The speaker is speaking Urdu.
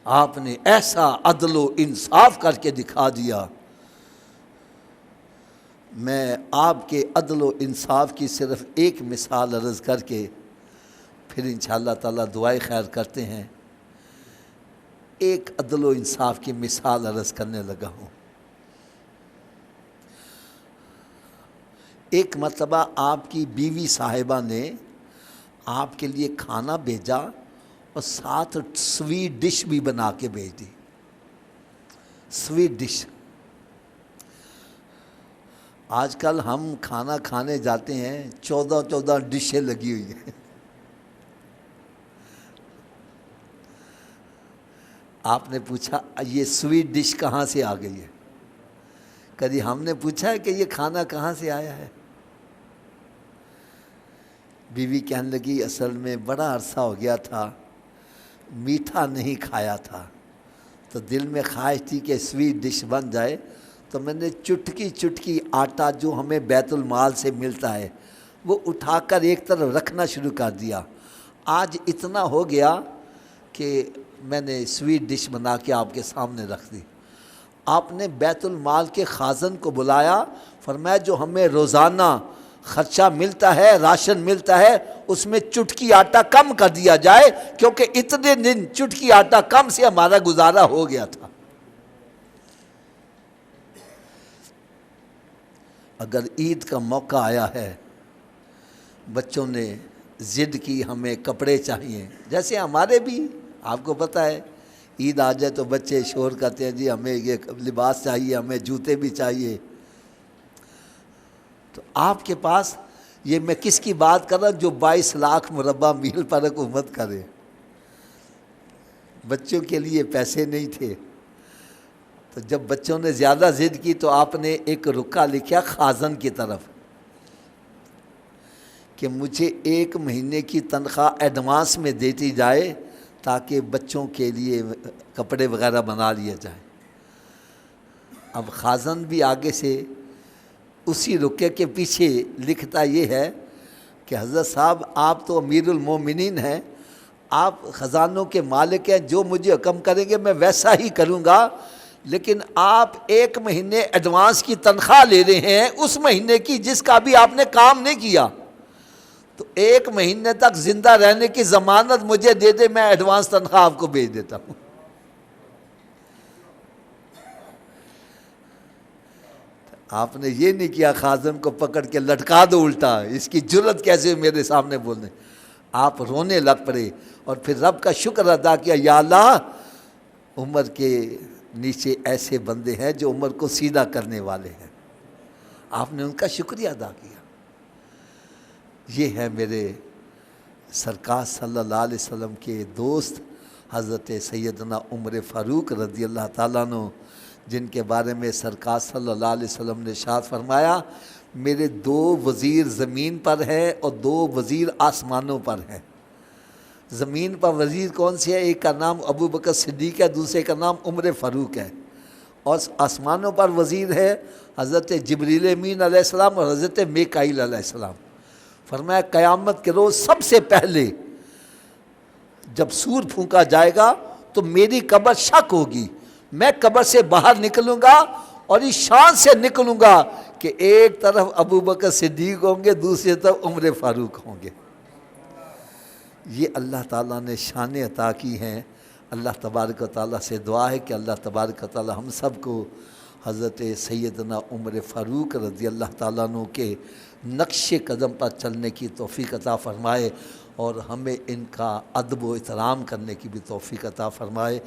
آپ نے ایسا عدل و انصاف کر کے دکھا دیا۔ میں آپ کے عدل و انصاف کی صرف ایک مثال عرض کر کے پھر انشاءاللہ تعالیٰ دعائے خیر کرتے ہیں۔ ایک عدل و انصاف کی مثال عرض کرنے لگا ہوں۔ ایک مرتبہ آپ کی بیوی صاحبہ نے آپ کے لیے کھانا بھیجا اور ساتھ سویٹ ڈش بھی بنا کے بھیج دی۔ سویٹ ڈش، آج کل ہم کھانا کھانے جاتے ہیں 14 ڈشیں لگی ہوئی ہیں۔ آپ نے پوچھا یہ سویٹ ڈش کہاں سے آ گئی ہے؟ کبھی ہم نے پوچھا ہے کہ یہ کھانا کہاں سے آیا ہے؟ بیوی کہنے لگی اصل میں بڑا عرصہ ہو گیا تھا، میٹھا نہیں کھایا تھا، تو دل میں خواہش تھی کہ سویٹ ڈش بن جائے، تو میں نے چٹکی چٹکی آٹا جو ہمیں بیت المال سے ملتا ہے وہ اٹھا کر ایک طرف رکھنا شروع کر دیا۔ آج اتنا ہو گیا کہ میں نے سویٹ ڈش بنا کے آپ کے سامنے رکھ دی۔ آپ نے بیت المال کے خازن کو بلایا، فرمایا جو ہمیں روزانہ خرچہ ملتا ہے، راشن ملتا ہے، اس میں چٹکی آٹا کم کر دیا جائے، کیونکہ اتنے دن چٹکی آٹا کم سے ہمارا گزارا ہو گیا تھا۔ اگر عید کا موقع آیا ہے، بچوں نے ضد کی ہمیں کپڑے چاہیے، جیسے ہمارے بھی آپ کو پتہ ہے عید آ جائے تو بچے شور کرتے ہیں جی ہمیں یہ لباس چاہیے، ہمیں جوتے بھی چاہیے۔ تو آپ کے پاس، یہ میں کس کی بات کر رہا ہوں جو 22 لاکھ مربع میل پر حکومت کرے، بچوں کے لیے پیسے نہیں تھے، تو جب بچوں نے زیادہ ضد کی تو آپ نے ایک رکا لکھا خازن کی طرف کہ مجھے 1 مہینے کی تنخواہ ایڈوانس میں دیتی جائے تاکہ بچوں کے لیے کپڑے وغیرہ بنا لیے جائیں۔ اب خازن بھی آگے سے اسی رکے کے پیچھے لکھتا یہ ہے کہ حضرت صاحب آپ تو امیر المومنین ہیں، آپ خزانوں کے مالک ہیں، جو مجھے حکم کریں گے میں ویسا ہی کروں گا، لیکن آپ 1 مہینے ایڈوانس کی تنخواہ لے رہے ہیں، اس مہینے کی جس کا بھی آپ نے کام نہیں کیا، تو 1 مہینے تک زندہ رہنے کی ضمانت مجھے دے دے، میں ایڈوانس تنخواہ آپ کو بھیج دیتا ہوں۔ آپ نے یہ نہیں کیا خازن کو پکڑ کے لٹکا دو الٹا، اس کی جرت کیسے میرے سامنے بولنے۔ آپ رونے لگ پڑے اور پھر رب کا شکر ادا کیا، یا اللہ عمر کے نیچے ایسے بندے ہیں جو عمر کو سیدھا کرنے والے ہیں۔ آپ نے ان کا شکریہ ادا کیا۔ یہ ہے میرے سرکار صلی اللہ علیہ وسلم کے دوست حضرت سیدنا عمر فاروق رضی اللہ تعالیٰ عنہ، جن کے بارے میں سرکار صلی اللہ علیہ وسلم نے ارشاد فرمایا میرے 2 وزیر زمین پر ہیں اور 2 وزیر آسمانوں پر ہیں۔ زمین پر وزیر کون سے ہے؟ ایک کا نام ابو بکر صدیق ہے، دوسرے کا نام عمر فاروق ہے، اور آسمانوں پر وزیر ہے حضرت جبریل امین علیہ السلام اور حضرت میکائیل علیہ السلام۔ فرمایا قیامت کے روز سب سے پہلے جب سور پھونکا جائے گا تو میری قبر شک ہوگی، میں قبر سے باہر نکلوں گا اور اس شان سے نکلوں گا کہ ایک طرف ابو بکر صدیق ہوں گے، دوسری طرف عمر فاروق ہوں گے۔ یہ اللہ تعالیٰ نے شان عطا کی ہیں۔ اللہ تبارک و تعالیٰ سے دعا ہے کہ اللہ تبارک و تعالیٰ ہم سب کو حضرت سیدنا عمر فاروق رضی اللہ تعالیٰ عنہ کے نقش قدم پر چلنے کی توفیق عطا فرمائے اور ہمیں ان کا ادب و احترام کرنے کی بھی توفیق عطا فرمائے۔